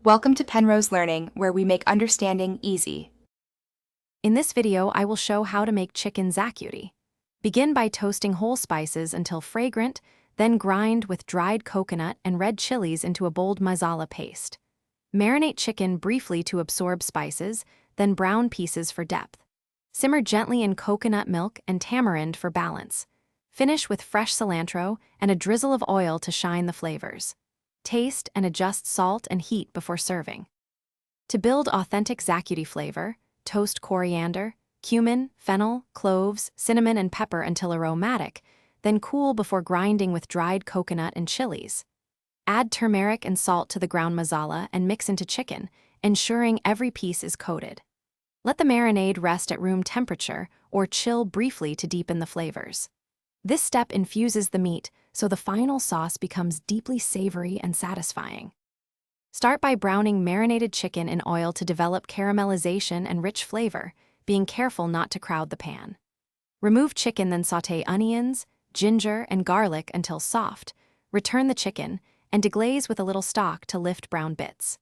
Welcome to Penrose Learning, where we make understanding easy. In this video, I will show how to make chicken xacuti. Begin by toasting whole spices until fragrant, then grind with dried coconut and red chilies into a bold masala paste. Marinate chicken briefly to absorb spices, then brown pieces for depth. Simmer gently in coconut milk and tamarind for balance. Finish with fresh cilantro and a drizzle of oil to shine the flavors. Taste and adjust salt and heat before serving. To build authentic xacuti flavor, toast coriander, cumin, fennel, cloves, cinnamon, and pepper until aromatic, then cool before grinding with dried coconut and chilies. Add turmeric and salt to the ground masala and mix into chicken, ensuring every piece is coated. Let the marinade rest at room temperature or chill briefly to deepen the flavors. This step infuses the meat, so the final sauce becomes deeply savory and satisfying. Start by browning marinated chicken in oil to develop caramelization and rich flavor, being careful not to crowd the pan. Remove chicken, then sauté onions, ginger, and garlic until soft. Return the chicken and deglaze with a little stock to lift brown bits.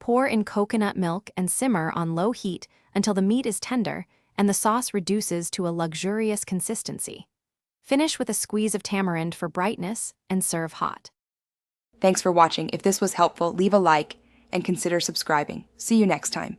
Pour in coconut milk and simmer on low heat until the meat is tender and the sauce reduces to a luxurious consistency. Finish with a squeeze of tamarind for brightness and serve hot. Thanks for watching. If this was helpful, leave a like and consider subscribing. See you next time.